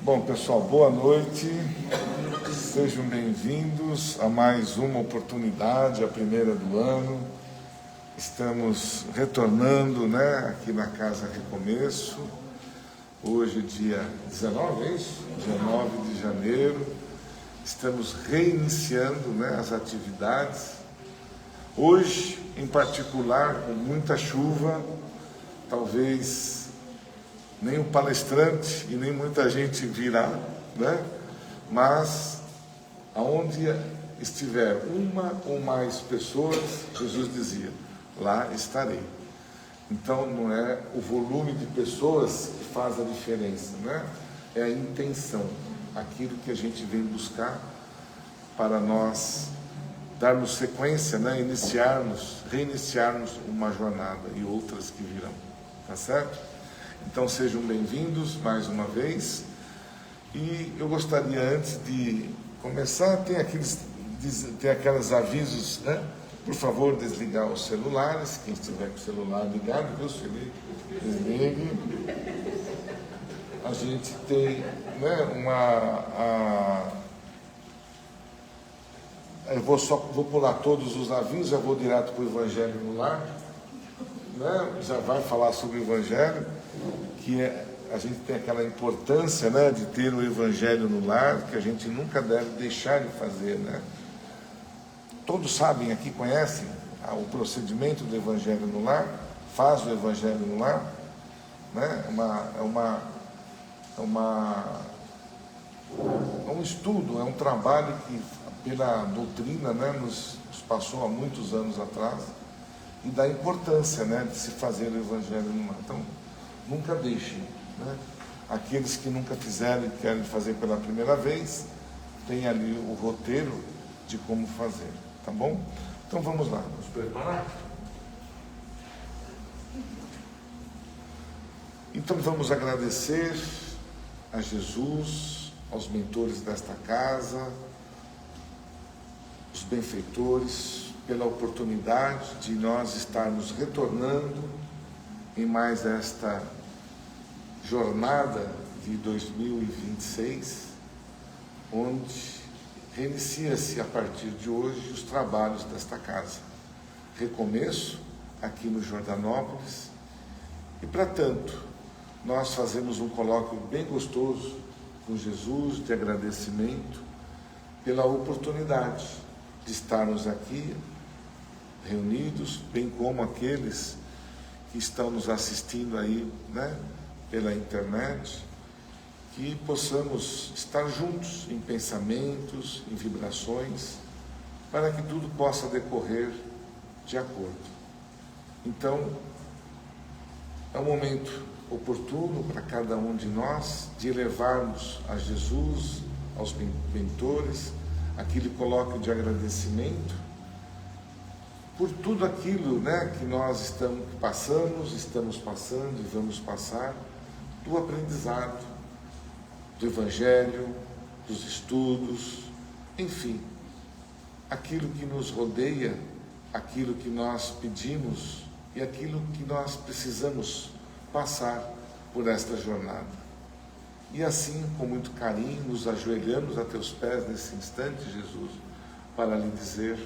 Bom, pessoal, boa noite. Sejam bem-vindos a mais uma oportunidade, a primeira do ano. Estamos retornando, aqui na Casa Recomeço. Hoje, dia 19, é isso? 19 de janeiro. Estamos reiniciando, as atividades. Hoje, em particular, com muita chuva, talvez nem o palestrante e nem muita gente virá, Mas, aonde estiver uma ou mais pessoas, Jesus dizia, lá estarei. Então, não é o volume de pessoas que faz a diferença, É a intenção, aquilo que a gente vem buscar para nós darmos sequência, reiniciarmos uma jornada e outras que virão, tá certo? Então sejam bem-vindos mais uma vez. E eu gostaria, antes de começar, tem aqueles avisos, Por favor, desligar os celulares, quem estiver com o celular ligado, viu, Felipe? Desligue. A gente tem, eu vou pular todos os avisos, já vou direto para o Evangelho no Lar, Já vai falar sobre o Evangelho, que a gente tem aquela importância, de ter o Evangelho no lar, que a gente nunca deve deixar de fazer, Todos sabem aqui, conhecem o procedimento do Evangelho no lar, faz o Evangelho no lar, é um estudo, é um trabalho que pela doutrina, nos passou há muitos anos atrás, e da importância, de se fazer o Evangelho no lar. Então, nunca deixem, Aqueles que nunca fizeram e querem fazer pela primeira vez, tem ali o roteiro de como fazer, tá bom? Então vamos lá, vamos preparar? Então vamos agradecer a Jesus, aos mentores desta casa, os benfeitores, pela oportunidade de nós estarmos retornando em mais esta jornada de 2026, onde reinicia-se a partir de hoje os trabalhos desta casa. Recomeço aqui no Jordanópolis, e para tanto, nós fazemos um colóquio bem gostoso com Jesus, de agradecimento pela oportunidade de estarmos aqui reunidos, bem como aqueles que estão nos assistindo aí, pela internet, que possamos estar juntos em pensamentos, em vibrações, para que tudo possa decorrer de acordo. Então, é um momento oportuno para cada um de nós de elevarmos a Jesus, aos mentores, aquele colóquio de agradecimento por tudo aquilo, que nós estamos passando e vamos passar, do aprendizado, do Evangelho, dos estudos, enfim, aquilo que nos rodeia, aquilo que nós pedimos e aquilo que nós precisamos passar por esta jornada. E assim, com muito carinho, nos ajoelhamos a teus pés nesse instante, Jesus, para lhe dizer: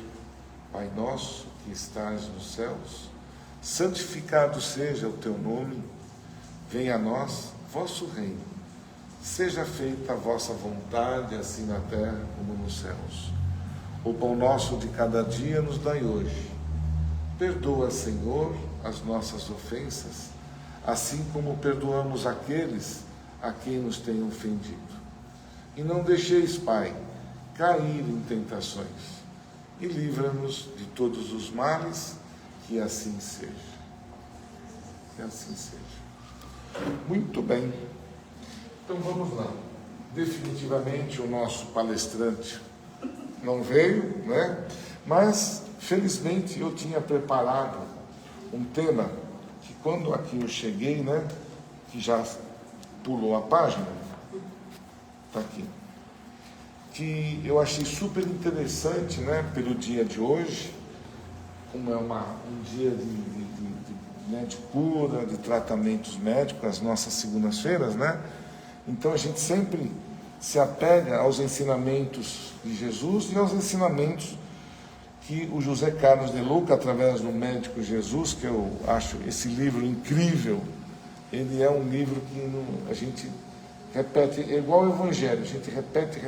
Pai nosso que estás nos céus, santificado seja o teu nome, venha a nós vosso reino, seja feita a vossa vontade, assim na terra como nos céus. O pão nosso de cada dia nos dai hoje. Perdoa, Senhor, as nossas ofensas, assim como perdoamos aqueles a quem nos têm ofendido. E não deixeis, Pai, cair em tentações, e livra-nos de todos os males, que assim seja. Que assim seja. Muito bem. Então vamos lá. Definitivamente o nosso palestrante não veio, Mas, felizmente, eu tinha preparado um tema que quando aqui eu cheguei, que já pulou a página, está aqui, que eu achei super interessante, pelo dia de hoje, como é um dia de cura, de tratamentos médicos, as nossas segundas-feiras, Então a gente sempre se apega aos ensinamentos de Jesus e aos ensinamentos que o José Carlos de Luca, através do Médico Jesus, que eu acho esse livro incrível, ele é um livro que a gente repete, é igual ao Evangelho, a gente repete,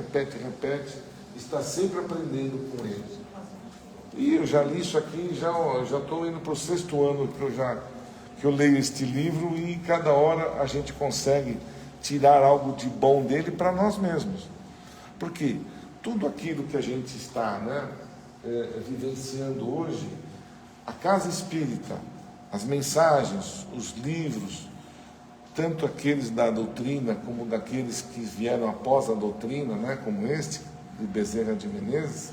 está sempre aprendendo com ele. E eu já li isso aqui, já estou indo para o 6º ano que eu leio este livro, e cada hora a gente consegue tirar algo de bom dele para nós mesmos. Porque tudo aquilo que a gente está vivenciando hoje, a casa espírita, as mensagens, os livros, tanto aqueles da doutrina como daqueles que vieram após a doutrina, como este, de Bezerra de Menezes,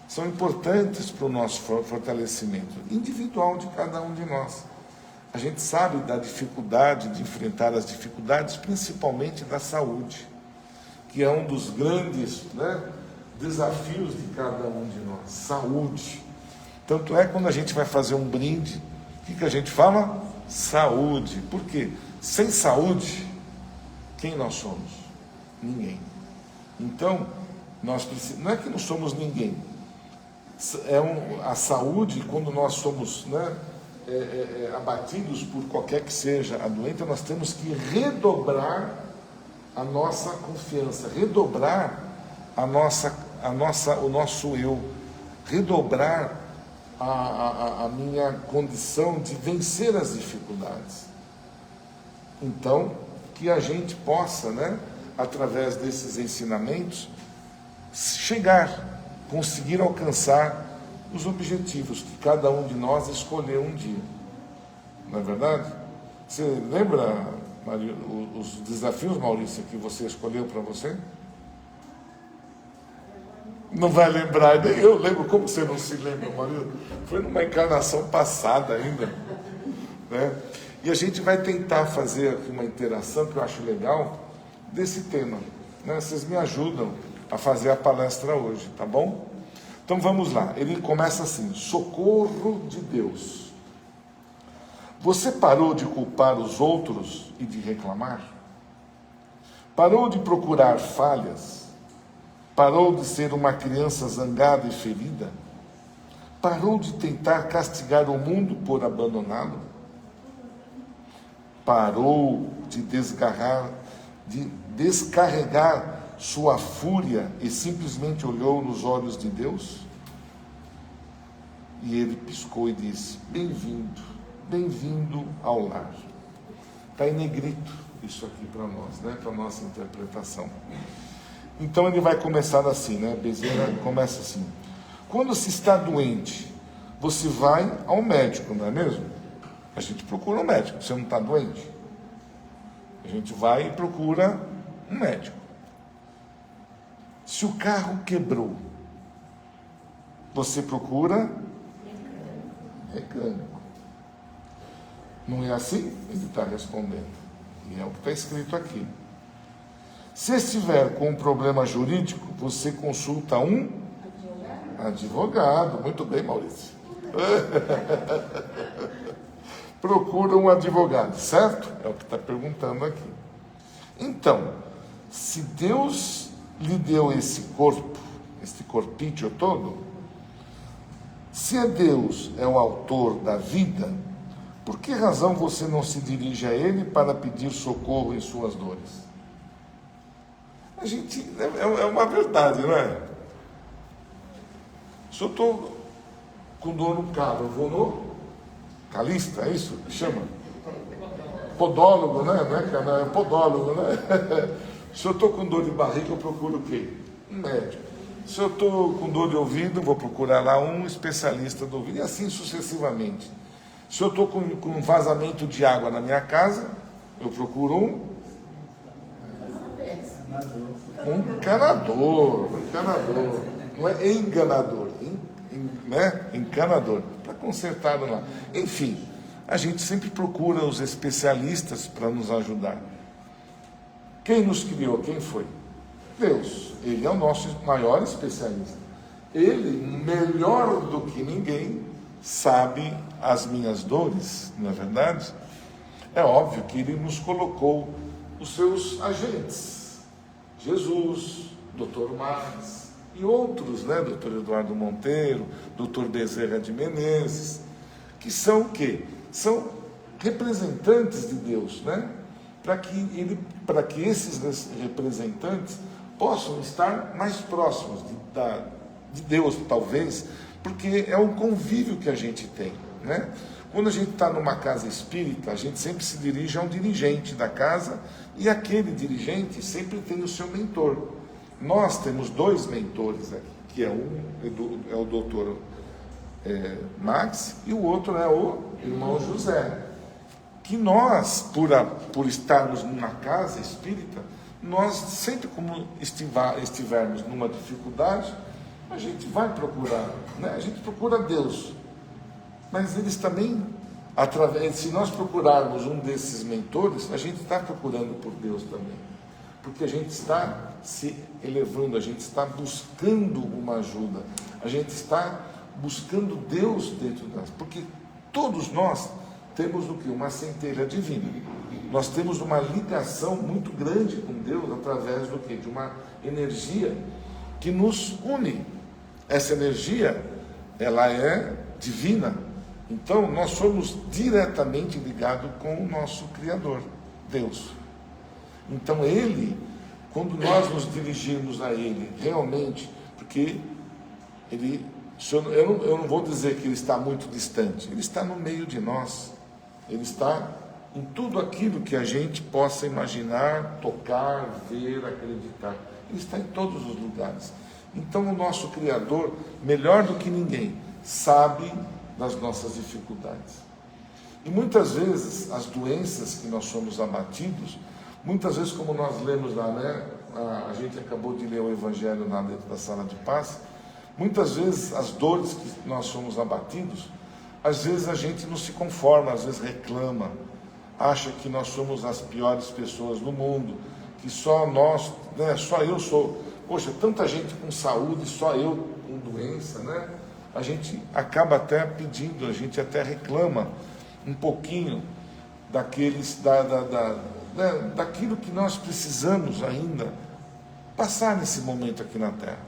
são importantes para o nosso fortalecimento individual de cada um de nós. A gente sabe da dificuldade de enfrentar as dificuldades, principalmente da saúde, que é um dos grandes desafios de cada um de nós. Saúde. Tanto é quando a gente vai fazer um brinde, o que a gente fala? Saúde. Por quê? Sem saúde, quem nós somos? Ninguém. Então, nós precisamos, não é que não somos ninguém. A saúde, quando nós somos abatidos por qualquer que seja a doença, nós temos que redobrar a nossa confiança, redobrar o nosso eu, redobrar a minha condição de vencer as dificuldades. Então, que a gente possa, através desses ensinamentos, conseguir alcançar os objetivos que cada um de nós escolheu um dia. Não é verdade? Você lembra, Maria, os desafios, Maurício, que você escolheu para você? Não vai lembrar, nem eu lembro. Como você não se lembra, Maria? Foi numa encarnação passada ainda, E a gente vai tentar fazer aqui uma interação, que eu acho legal, desse tema, Vocês me ajudam a fazer a palestra hoje, tá bom? Então vamos lá. Ele começa assim: socorro de Deus. Você parou de culpar os outros e de reclamar? Parou de procurar falhas? Parou de ser uma criança zangada e ferida? Parou de tentar castigar o mundo por abandoná-lo? Parou de descarregar sua fúria e simplesmente olhou nos olhos de Deus? E ele piscou e disse: bem-vindo, bem-vindo ao lar. Está em negrito isso aqui para nós, para a nossa interpretação. Então ele vai começar assim, Bezerra começa assim: quando se está doente, você vai ao médico, não é mesmo? A gente procura um médico. Você não está doente? A gente vai e procura um médico. Se o carro quebrou, você procura mecânico. Não é assim? Ele está respondendo. E é o que está escrito aqui. Se estiver com um problema jurídico, você consulta um advogado. Muito bem, Maurício. Procura um advogado, certo? É o que está perguntando aqui. Então, se Deus lhe deu esse corpo, este corpício todo, se Deus é o autor da vida, por que razão você não se dirige a Ele para pedir socorro em suas dores? A gente, é uma verdade, não é? Se eu estou com dor no carro, eu vou no calista, é isso que chama? Podólogo, Não é podólogo, Se eu estou com dor de barriga, eu procuro o quê? Um médico. Se eu estou com dor de ouvido, vou procurar lá um especialista do ouvido, e assim sucessivamente. Se eu estou com vazamento de água na minha casa, eu procuro um encanador. Não é enganador, encanador, para consertar lá. Enfim, a gente sempre procura os especialistas para nos ajudar. Quem nos criou? Quem foi? Deus. Ele é o nosso maior especialista. Ele, melhor do que ninguém, sabe as minhas dores, não é verdade? É óbvio que Ele nos colocou os seus agentes, Jesus, Dr. Marx e outros, né? Dr. Eduardo Monteiro, Dr. Bezerra de Menezes, que são o quê? São representantes de Deus, né? Para que esses representantes possam estar mais próximos de Deus, talvez, porque é um convívio que a gente tem, né? Quando a gente está numa casa espírita, a gente sempre se dirige a um dirigente da casa, e aquele dirigente sempre tem o seu mentor. Nós temos 2 mentores aqui, que é o doutor Max, e o outro é o irmão José. Que nós, por estarmos numa casa espírita, nós sempre como estivermos numa dificuldade, a gente vai procurar, né? A gente procura Deus. Mas eles também, se nós procurarmos um desses mentores, a gente está procurando por Deus também. Porque a gente está se elevando, a gente está buscando uma ajuda, a gente está buscando Deus dentro de nós. Porque todos nós temos o quê? Uma centelha divina. Nós temos uma ligação muito grande com Deus através do quê? De uma energia que nos une. Essa energia, ela é divina. Então, nós somos diretamente ligados com o nosso Criador, Deus. Então, Ele, quando nós nos dirigirmos a Ele, realmente, porque Ele, eu não vou dizer que Ele está muito distante, Ele está no meio de nós, Ele está em tudo aquilo que a gente possa imaginar, tocar, ver, acreditar. Ele está em todos os lugares. Então, o nosso Criador, melhor do que ninguém, sabe das nossas dificuldades. E muitas vezes, as doenças que nós somos abatidos, muitas vezes, como nós lemos lá, né? A gente acabou de ler o Evangelho lá dentro da sala de paz, muitas vezes as dores que nós somos abatidos, às vezes a gente não se conforma, às vezes reclama, acha que nós somos as piores pessoas do mundo, que só nós, né? Só eu sou, poxa, tanta gente com saúde, só eu com doença, né? A gente acaba até pedindo, a gente até reclama um pouquinho daquilo que nós precisamos ainda passar nesse momento aqui na Terra.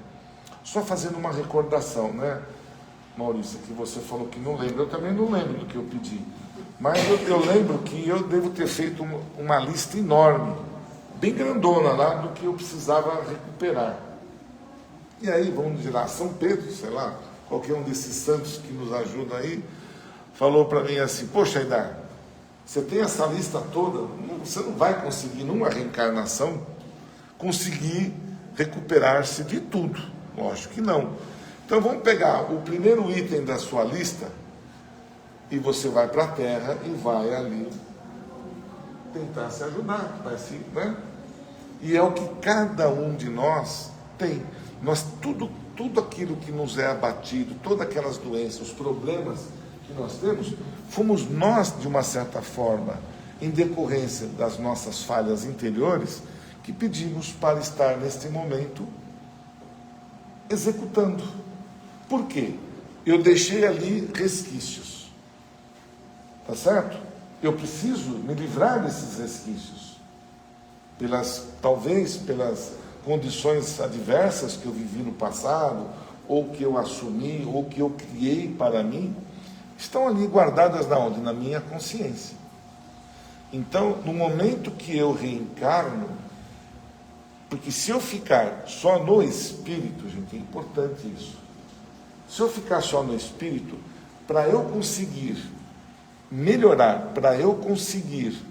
Só fazendo uma recordação, né, Maurício, que você falou que não lembra, eu também não lembro do que eu pedi, mas eu lembro que eu devo ter feito uma lista enorme, bem grandona lá, do que eu precisava recuperar. E aí, vamos dizer lá, São Pedro, sei lá, qualquer um desses santos que nos ajudam aí, falou para mim assim: poxa, Aidar, você tem essa lista toda, você não vai conseguir, numa reencarnação, conseguir recuperar-se de tudo. Lógico que não. Então vamos pegar o primeiro item da sua lista e você vai para a Terra e vai ali tentar se ajudar, né? E é o que cada um de nós tem. Nós, tudo aquilo que nos é abatido, todas aquelas doenças, os problemas que nós temos, fomos nós, de uma certa forma, em decorrência das nossas falhas interiores, que pedimos para estar neste momento executando. Por quê? Eu deixei ali resquícios. Tá certo? Eu preciso me livrar desses resquícios. Talvez pelas condições adversas que eu vivi no passado, ou que eu assumi, ou que eu criei para mim, estão ali guardadas na onde? Na minha consciência. Então, no momento que eu reencarno, porque se eu ficar só no espírito, gente, é importante isso. Se eu ficar só no espírito, para eu conseguir melhorar, para eu conseguir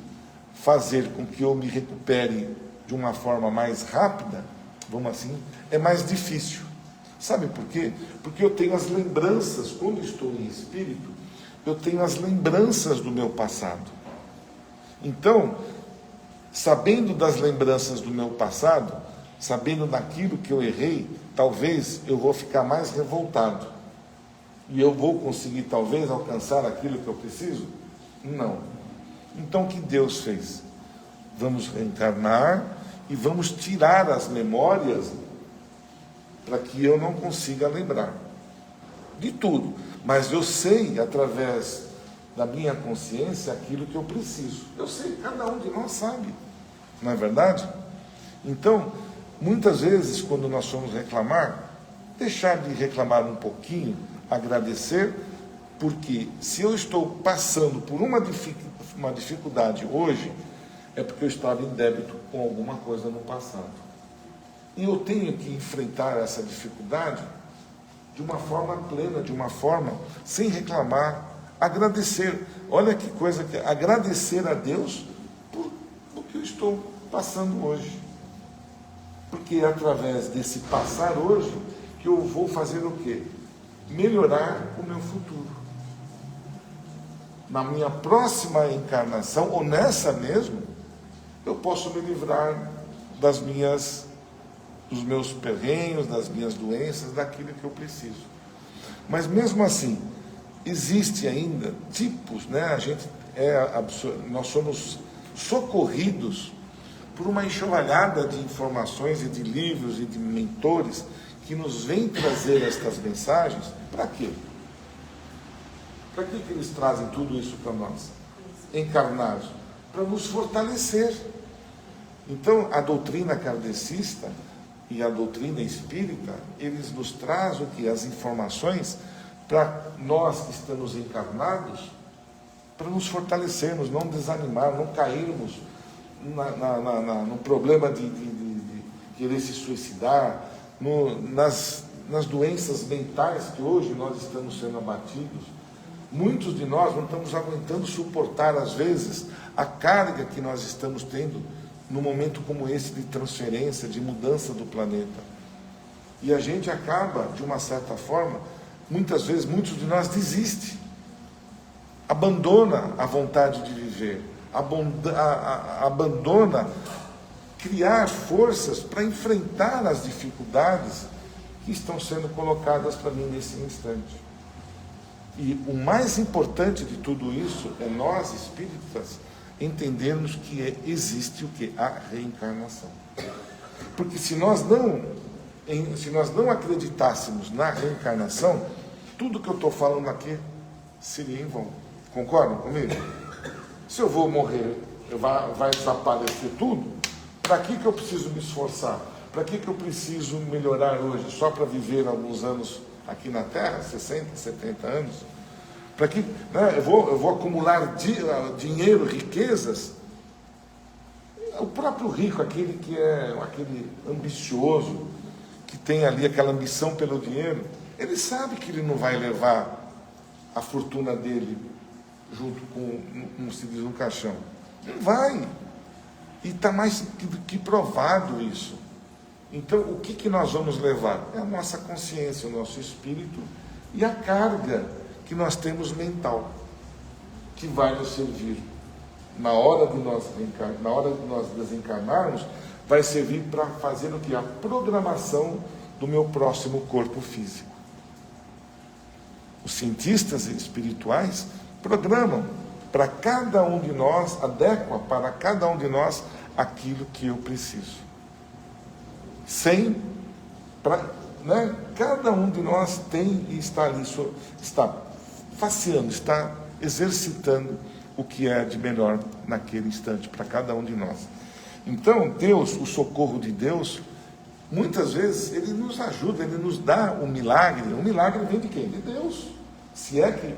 fazer com que eu me recupere de uma forma mais rápida, vamos assim, é mais difícil. Sabe por quê? Porque eu tenho as lembranças, quando estou em espírito, eu tenho as lembranças do meu passado. Então, sabendo das lembranças do meu passado, sabendo daquilo que eu errei, talvez eu vou ficar mais revoltado. E eu vou conseguir, talvez, alcançar aquilo que eu preciso? Não. Então, o que Deus fez? Vamos reencarnar e vamos tirar as memórias para que eu não consiga lembrar de tudo. Mas eu sei, através da minha consciência, aquilo que eu preciso. Eu sei, cada um de nós sabe. Não é verdade? Então, muitas vezes, quando nós formos reclamar, deixar de reclamar um pouquinho, agradecer, porque se eu estou passando por uma dificuldade hoje, é porque eu estava em débito com alguma coisa no passado. E eu tenho que enfrentar essa dificuldade de uma forma plena, de uma forma sem reclamar, agradecer. Olha que coisa que é, agradecer a Deus por que eu estou passando hoje. Porque é através desse passar hoje que eu vou fazer o quê? Melhorar o meu futuro. Na minha próxima encarnação, ou nessa mesmo, eu posso me livrar dos meus perrengues, das minhas doenças, daquilo que eu preciso. Mas mesmo assim, existe ainda tipos, né? Nós somos socorridos por uma enxovalhada de informações e de livros e de mentores que nos vêm trazer estas mensagens. Para quê? Para que eles trazem tudo isso para nós? Encarnados. Para nos fortalecer. Então, a doutrina kardecista e a doutrina espírita, eles nos trazem o que? As informações para nós que estamos encarnados, para nos fortalecermos, não desanimar, não cairmos no problema de querer se suicidar, nas doenças mentais que hoje nós estamos sendo abatidos. Muitos de nós não estamos aguentando suportar, às vezes, a carga que nós estamos tendo num momento como esse de transferência, de mudança do planeta. E a gente acaba, de uma certa forma, muitas vezes, muitos de nós desistem, abandona a vontade de viver, abandona criar forças para enfrentar as dificuldades que estão sendo colocadas para mim nesse instante. E o mais importante de tudo isso é nós, espíritas, entendermos que existe o que? A reencarnação. Porque se nós não acreditássemos na reencarnação, tudo que eu estou falando aqui seria em vão. Concordam comigo? Se eu vou morrer, vai desaparecer tudo, para que eu preciso me esforçar? Para que eu preciso melhorar hoje? Só para viver alguns anos aqui na Terra, 60, 70 anos? Para que, né, eu vou acumular dinheiro, riquezas? O próprio rico, aquele que é aquele ambicioso, que tem ali aquela ambição pelo dinheiro, ele sabe que ele não vai levar a fortuna dele junto com, como se diz, um caixão. Não vai. E está mais que provado isso. Então, o que nós vamos levar? É a nossa consciência, o nosso espírito e a carga que nós temos mental, que vai nos servir. Na hora de nós desencarnarmos, vai servir para fazer o que? A programação do meu próximo corpo físico. Os cientistas espirituais programam para cada um de nós, adequa para cada um de nós aquilo que eu preciso. Cada um de nós tem e está ali, está faceando, está exercitando o que é de melhor naquele instante para cada um de nós. Então, Deus, o socorro de Deus, muitas vezes Ele nos ajuda, Ele nos dá um milagre. O milagre vem de quem? De Deus. Se é que,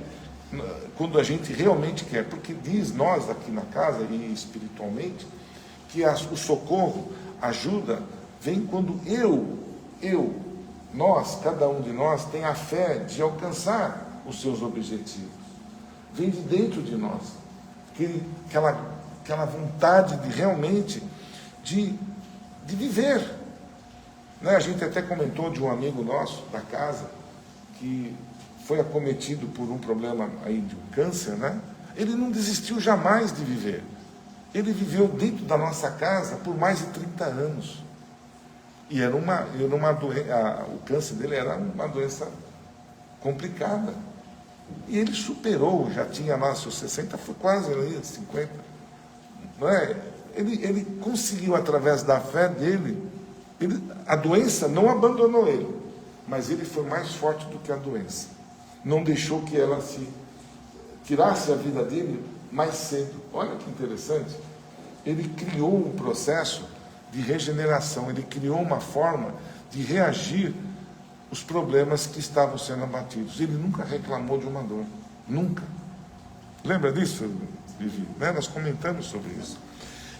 quando a gente realmente quer, porque diz nós aqui na casa e espiritualmente, que o socorro, ajuda, vem quando nós, cada um de nós, tem a fé de alcançar os seus objetivos. Vem de dentro de nós. Aquela vontade de realmente de viver. Né? A gente até comentou de um amigo nosso da casa que foi acometido por um problema aí de um câncer, né? Ele não desistiu jamais de viver. Ele viveu dentro da nossa casa por mais de 30 anos. E era uma doença, o câncer dele era uma doença complicada. E ele superou, já tinha lá seus 60, foi quase ali, 50. Não é? Ele conseguiu, através da fé dele, a doença não abandonou ele, mas ele foi mais forte do que a doença. Não deixou que ela tirasse a vida dele mais cedo. Olha que interessante. ele criou um processo de regeneração, ele criou uma forma de reagir os problemas que estavam sendo abatidos. Ele nunca reclamou de uma dor, nunca. Lembra disso, Vivi? Né? Nós comentamos sobre isso.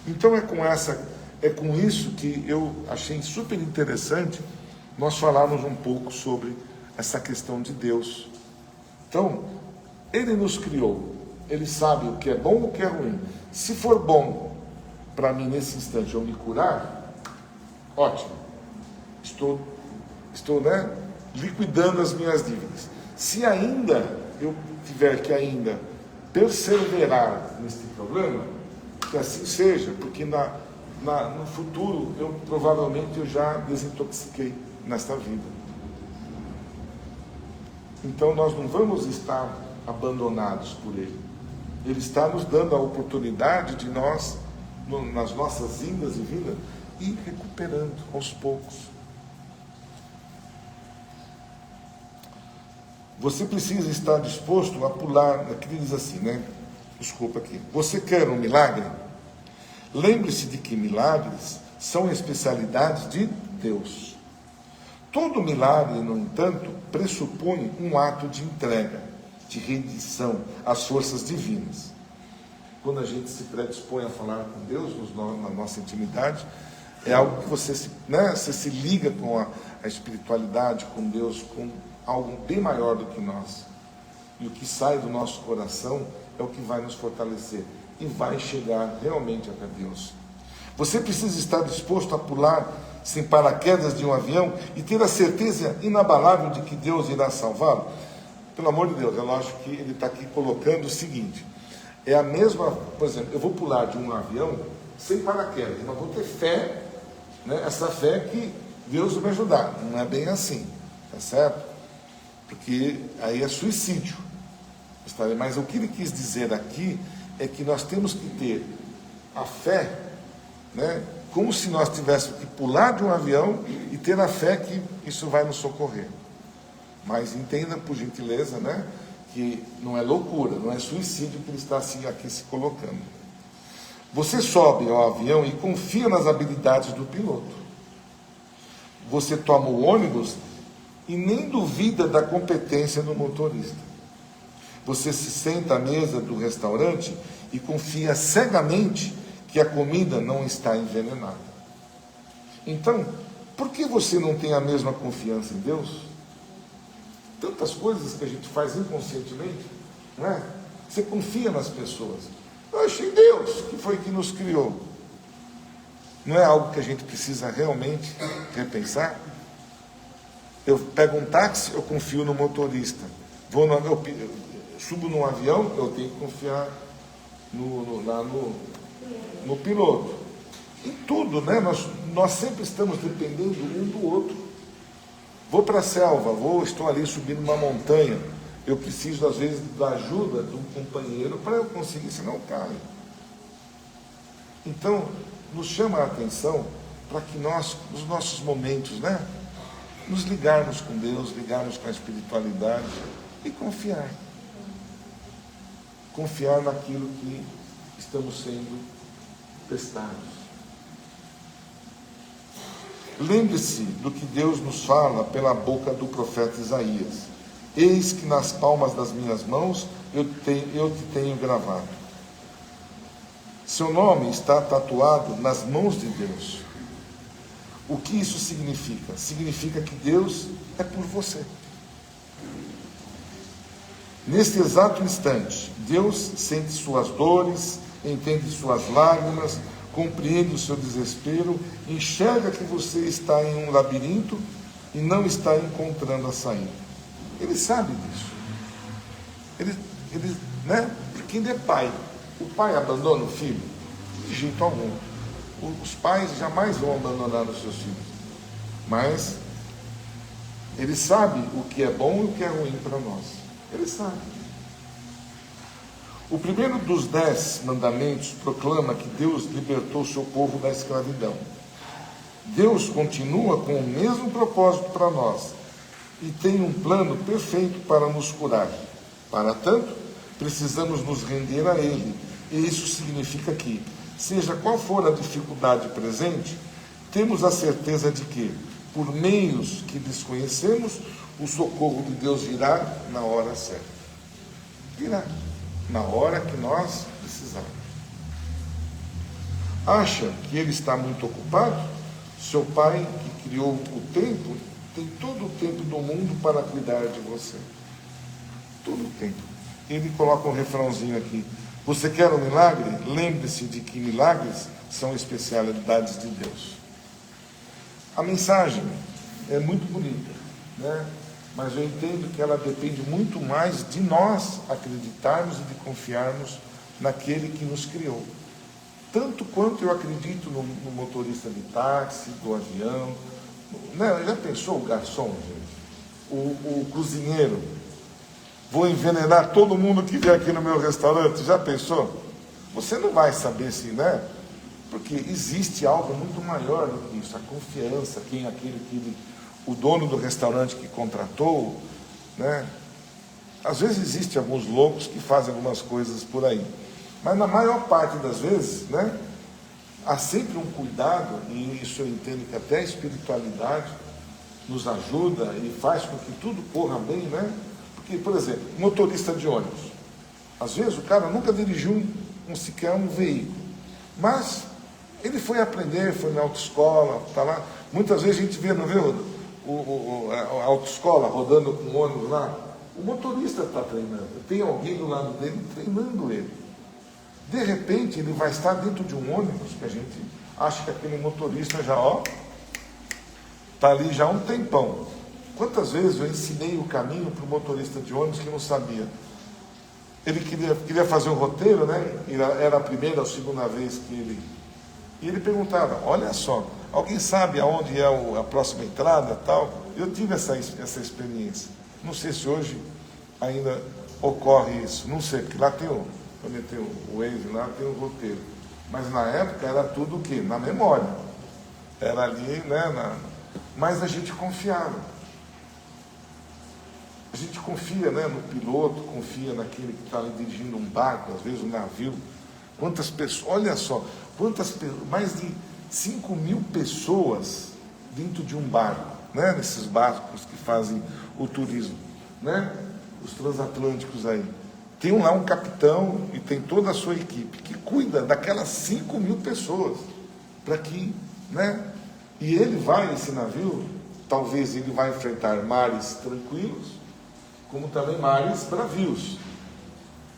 Então é com isso que eu achei super interessante nós falarmos um pouco sobre essa questão de Deus. Então, ele nos criou, ele sabe o que é bom e o que é ruim. Se for bom para mim nesse instante eu me curar, ótimo, estou liquidando as minhas dívidas. Se ainda eu tiver que ainda perseverar nesse problema, que assim seja, porque no futuro provavelmente eu já desintoxiquei nesta vida. Então nós não vamos estar abandonados por Ele. Ele está nos dando a oportunidade de nós, nas nossas indas e vindas, ir recuperando aos poucos. Você precisa estar disposto a pular, aqui diz assim, né? Desculpa aqui. Você quer um milagre? Lembre-se de que milagres são especialidades de Deus. Todo milagre, no entanto, pressupõe um ato de entrega, de rendição às forças divinas. Quando a gente se predispõe a falar com Deus, na nossa intimidade, é algo que você se liga com a espiritualidade, com Deus, com algo bem maior do que nós. E o que sai do nosso coração é o que vai nos fortalecer e vai chegar realmente até Deus. Você precisa estar disposto a pular sem paraquedas de um avião e ter a certeza inabalável de que Deus irá salvá-lo? Pelo amor de Deus, é lógico que ele está aqui colocando o seguinte, é a mesma, por exemplo, eu vou pular de um avião sem paraquedas, mas vou ter fé, né, essa fé que Deus vai me ajudar. Não é bem assim, tá certo? Porque aí é suicídio. Mas o que ele quis dizer aqui é que nós temos que ter a fé, né, como se nós tivéssemos que pular de um avião e ter a fé que isso vai nos socorrer. Mas entenda, por gentileza, né, que não é loucura, não é suicídio que ele está assim, aqui se colocando. Você sobe ao avião e confia nas habilidades do piloto. Você toma o ônibus e nem duvida da competência do motorista. Você se senta à mesa do restaurante e confia cegamente que a comida não está envenenada. Então, por que você não tem a mesma confiança em Deus? Tantas coisas que a gente faz inconscientemente, não é? Você confia nas pessoas. Eu acho em Deus, que foi que nos criou. Não é algo que a gente precisa realmente repensar? Eu pego um táxi, eu confio no motorista. Eu subo num avião, eu tenho que confiar no piloto. Em tudo, né? Nós sempre estamos dependendo um do outro. Vou para a selva, estou ali subindo uma montanha. Eu preciso, às vezes, da ajuda de um companheiro para eu conseguir, senão eu caio. Então, nos chama a atenção para que nós, nos nossos momentos, né, nos ligarmos com Deus, ligarmos com a espiritualidade e confiar. Confiar naquilo que estamos sendo testados. Lembre-se do que Deus nos fala pela boca do profeta Isaías. Eis que nas palmas das minhas mãos eu te tenho gravado. Seu nome está tatuado nas mãos de Deus. O que isso significa? Significa que Deus é por você. Neste exato instante, Deus sente suas dores, entende suas lágrimas, compreende o seu desespero, enxerga que você está em um labirinto e não está encontrando a saída. Ele sabe disso. Porque ele é pai. O pai abandona o filho? De jeito algum. Os pais jamais vão abandonar os seus filhos. Mas ele sabe o que é bom e o que é ruim para nós. Ele sabe. O primeiro dos 10 mandamentos proclama que Deus libertou o seu povo da escravidão. Deus continua com o mesmo propósito para nós e tem um plano perfeito para nos curar. Para tanto, precisamos nos render a Ele. E isso significa que seja qual for a dificuldade presente, temos a certeza de que, por meios que desconhecemos, o socorro de Deus virá na hora certa. Virá na hora que nós precisarmos. Acha que ele está muito ocupado? Seu pai, que criou o tempo, tem todo o tempo do mundo para cuidar de você. Todo o tempo. Ele coloca um refrãozinho aqui. Você quer um milagre? Lembre-se de que milagres são especialidades de Deus. A mensagem é muito bonita, né? Mas eu entendo que ela depende muito mais de nós acreditarmos e de confiarmos naquele que nos criou. Tanto quanto eu acredito no motorista de táxi, do avião. Né? Já pensou o garçom, gente? O cozinheiro? Vou envenenar todo mundo que vier aqui no meu restaurante. Já pensou? Você não vai saber se, né? Porque existe algo muito maior do que isso. A confiança, o dono do restaurante que contratou, né? Às vezes existem alguns loucos que fazem algumas coisas por aí. Mas na maior parte das vezes, né? Há sempre um cuidado, e isso eu entendo que até a espiritualidade nos ajuda e faz com que tudo corra bem, né? Porque, por exemplo, motorista de ônibus. Às vezes o cara nunca dirigiu sequer um veículo. Mas ele foi aprender, foi na autoescola, está lá. Muitas vezes a gente vê, não vê a autoescola rodando com o ônibus lá. O motorista está treinando. Tem alguém do lado dele treinando ele. De repente ele vai estar dentro de um ônibus que a gente acha que aquele motorista já, está ali já há um tempão. Quantas vezes eu ensinei o caminho para o motorista de ônibus que não sabia? Ele queria fazer um roteiro, né? Era a primeira ou segunda vez que ele... E ele perguntava, olha só, alguém sabe aonde é a próxima entrada tal? Eu tive essa experiência. Não sei se hoje ainda ocorre isso. Não sei, porque lá tem quando tem o Waze, lá tem o roteiro. Mas na época era tudo o quê? Na memória. Era ali, né? Mas a gente confiava. A gente confia, né, no piloto, confia naquele que está ali dirigindo um barco, às vezes um navio. Quantas pessoas, olha só, mais de 5.000 pessoas dentro de um barco, né, nesses barcos que fazem o turismo, né, os transatlânticos aí. Tem lá um capitão e tem toda a sua equipe que cuida daquelas 5.000 pessoas, para que, né, e ele vai, esse navio, talvez ele vai enfrentar mares tranquilos, como também mares bravios,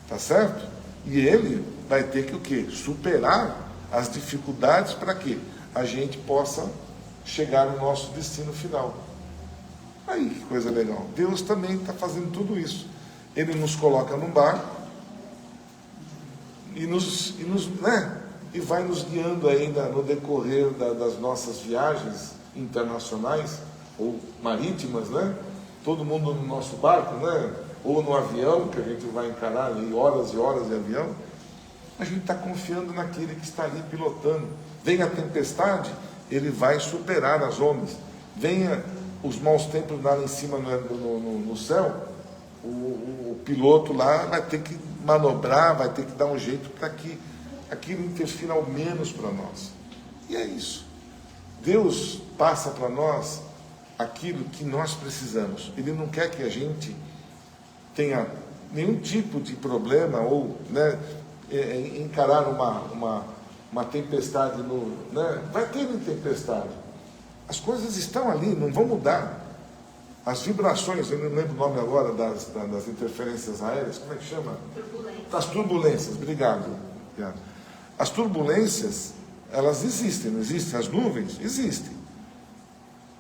tá certo? E ele vai ter que o quê? Superar as dificuldades para que a gente possa chegar no nosso destino final. Aí, que coisa legal. Deus também está fazendo tudo isso. Ele nos coloca num barco e vai nos guiando ainda no decorrer das nossas viagens internacionais ou marítimas, né? Todo mundo no nosso barco, né? Ou no avião, que a gente vai encarar ali horas e horas de avião. A gente está confiando naquele que está ali pilotando. Vem a tempestade, ele vai superar as ondas. Venha os maus tempos lá em cima no céu, o piloto lá vai ter que manobrar, vai ter que dar um jeito para que aquilo interfira ao menos para nós. E é isso. Deus passa para nós aquilo que nós precisamos. Ele não quer que a gente tenha nenhum tipo de problema ou, né, encarar uma tempestade né? Vai ter uma tempestade. As coisas estão ali, não vão mudar. As vibrações, eu não lembro o nome agora das interferências aéreas, como é que chama? Das turbulências, obrigado. As turbulências, elas existem, não existem? As nuvens existem.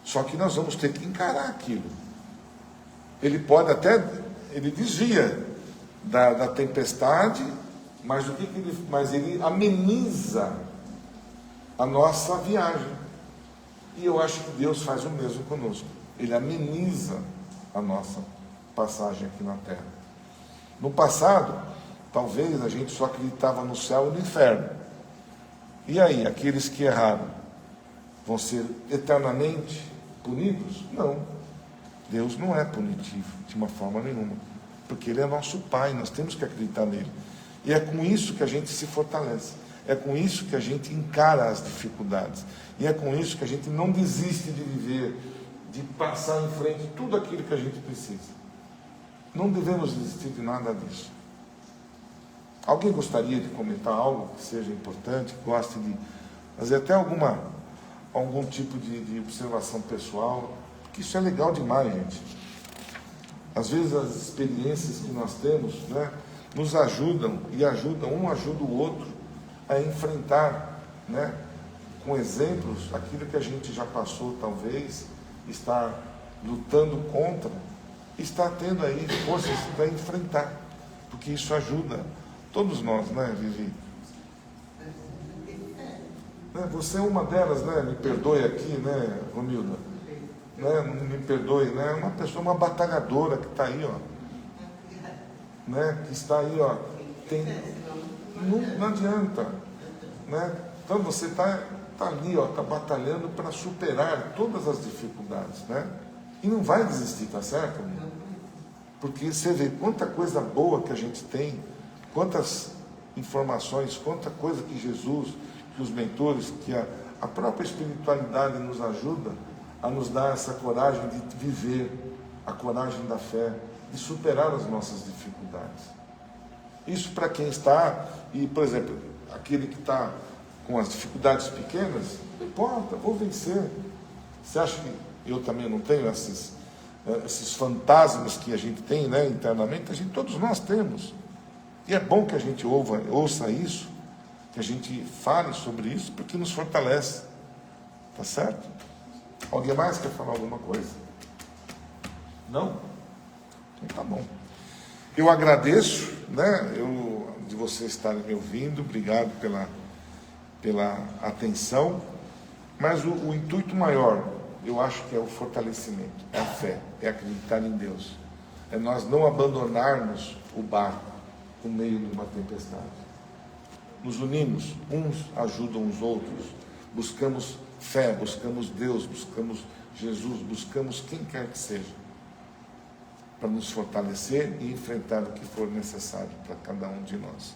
Só que nós vamos ter que encarar aquilo. Ele pode até, ele desvia da tempestade, mas ele ameniza a nossa viagem. E eu acho que Deus faz o mesmo conosco. Ele ameniza a nossa passagem aqui na Terra. No passado, talvez a gente só acreditava no céu e no inferno. E aí, aqueles que erraram vão ser eternamente punidos? Não. Deus não é punitivo de uma forma nenhuma, porque Ele é nosso Pai, nós temos que acreditar nele. E é com isso que a gente se fortalece. É com isso que a gente encara as dificuldades. E é com isso que a gente não desiste de viver, de passar em frente tudo aquilo que a gente precisa. Não devemos desistir de nada disso. Alguém gostaria de comentar algo que seja importante, que goste de fazer até algum tipo de observação pessoal? Porque isso é legal demais, gente. Às vezes as experiências que nós temos, né, nos ajudam, e ajudam, um ajuda o outro a enfrentar, né, com exemplos, aquilo que a gente já passou, talvez, está lutando contra, está tendo aí forças para enfrentar, porque isso ajuda todos nós, né, Vivi? Você é uma delas, né? Me perdoe aqui, né, Romilda? Né? Me perdoe, né? Uma pessoa, uma batalhadora que está aí, ó. Né? Que está aí, ó. Não adianta, né? Então você está ali, ó, está batalhando para superar todas as dificuldades, né? E não vai desistir, tá certo? Porque você vê quanta coisa boa que a gente tem, quantas informações, quanta coisa que Jesus, que os mentores, que a própria espiritualidade nos ajuda a nos dar essa coragem de viver, a coragem da fé, de superar as nossas dificuldades. Isso para quem está, e por exemplo, aquele que está com as dificuldades pequenas, não importa, vou vencer. Você acha que eu também não tenho esses fantasmas que a gente tem, né, internamente? Todos nós temos. E é bom que a gente ouça isso, que a gente fale sobre isso, porque nos fortalece. Tá certo? Alguém mais quer falar alguma coisa? Não? Então tá bom. Eu agradeço, né, de vocês estarem me ouvindo, obrigado pela atenção, mas o intuito maior, eu acho que é o fortalecimento, é a fé, é acreditar em Deus, é nós não abandonarmos o barco no meio de uma tempestade. Nos unimos, uns ajudam os outros, buscamos fé, buscamos Deus, buscamos Jesus, buscamos quem quer que seja, para nos fortalecer e enfrentar o que for necessário para cada um de nós.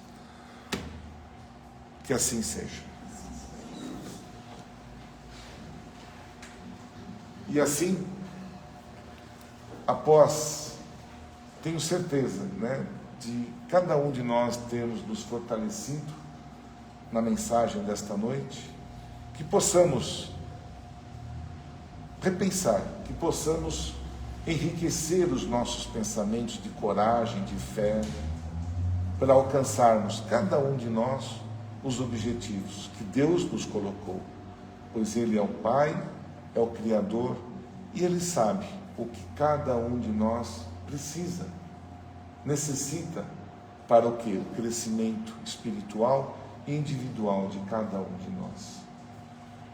Que assim seja. E assim, após, tenho certeza, né, de cada um de nós termos nos fortalecido na mensagem desta noite, que possamos repensar, que possamos enriquecer os nossos pensamentos de coragem, de fé, para alcançarmos, cada um de nós, os objetivos que Deus nos colocou, pois Ele é o Pai, é o Criador, e Ele sabe o que cada um de nós precisa, necessita para o quê? O crescimento espiritual e individual de cada um de nós.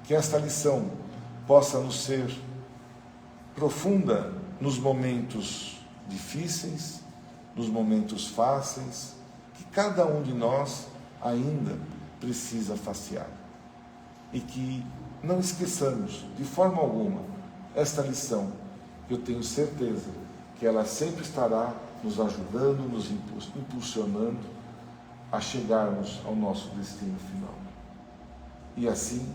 Que esta lição possa nos ser profunda nos momentos difíceis, nos momentos fáceis, que cada um de nós ainda precisa facear. E que não esqueçamos, de forma alguma, esta lição, que eu tenho certeza que ela sempre estará nos ajudando, nos impulsionando a chegarmos ao nosso destino final. E assim,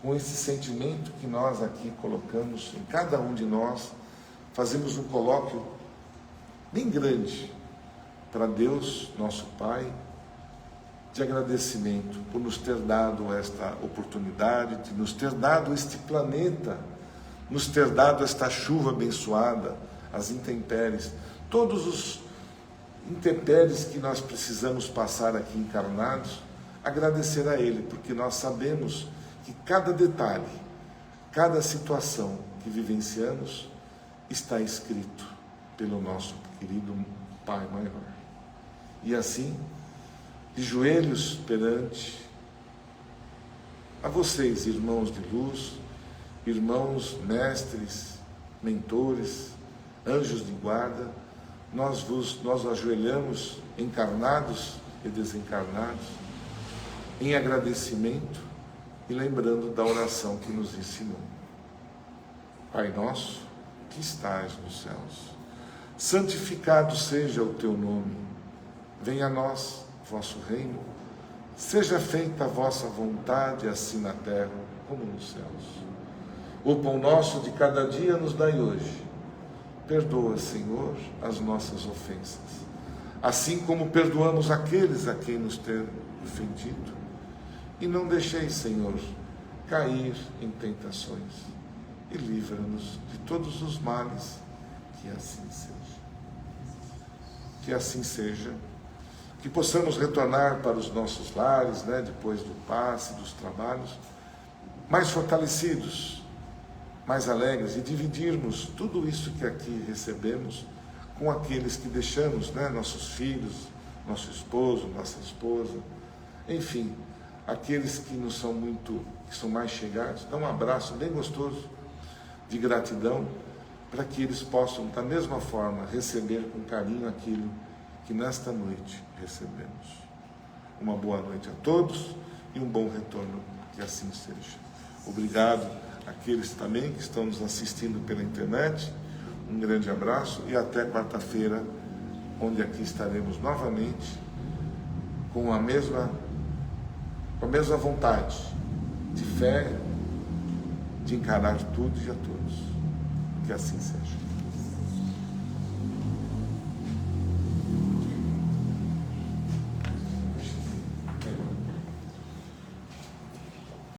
com esse sentimento que nós aqui colocamos em cada um de nós, fazemos um colóquio bem grande para Deus, nosso Pai, de agradecimento por nos ter dado esta oportunidade, de nos ter dado este planeta, nos ter dado esta chuva abençoada, as intempéries, todos os intempéries que nós precisamos passar aqui encarnados, agradecer a Ele, porque nós sabemos que cada detalhe, cada situação que vivenciamos está escrito pelo nosso querido Pai maior. E assim, de joelhos perante a vocês, irmãos de luz, irmãos, mestres, mentores, anjos de guarda, nós ajoelhamos, encarnados e desencarnados, em agradecimento e lembrando da oração que nos ensinou. Pai nosso, que estás nos céus, santificado seja o teu nome, venha a nós vosso reino, Seja feita a vossa vontade, assim na terra como nos céus. O pão nosso de cada dia nos dai hoje. Perdoa, Senhor, as nossas ofensas, assim como perdoamos aqueles a quem nos têm ofendido. E não deixeis, Senhor, cair em tentações, e livra-nos de todos os males, que assim seja. Que assim seja, que possamos retornar para os nossos lares, depois do passe, dos trabalhos, mais fortalecidos, mais alegres, e dividirmos tudo isso que aqui recebemos com aqueles que deixamos, nossos filhos, nosso esposo, nossa esposa, enfim, aqueles que nos são que são mais chegados. Dá um abraço bem gostoso de gratidão, para que eles possam, da mesma forma, receber com carinho aquilo que nesta noite recebemos. Uma boa noite a todos e um bom retorno, que assim seja. Obrigado àqueles também que estão nos assistindo pela internet. Um grande abraço e até quarta-feira, onde aqui estaremos novamente com a mesma vontade de fé, de encarar tudo e a todos. Que assim seja.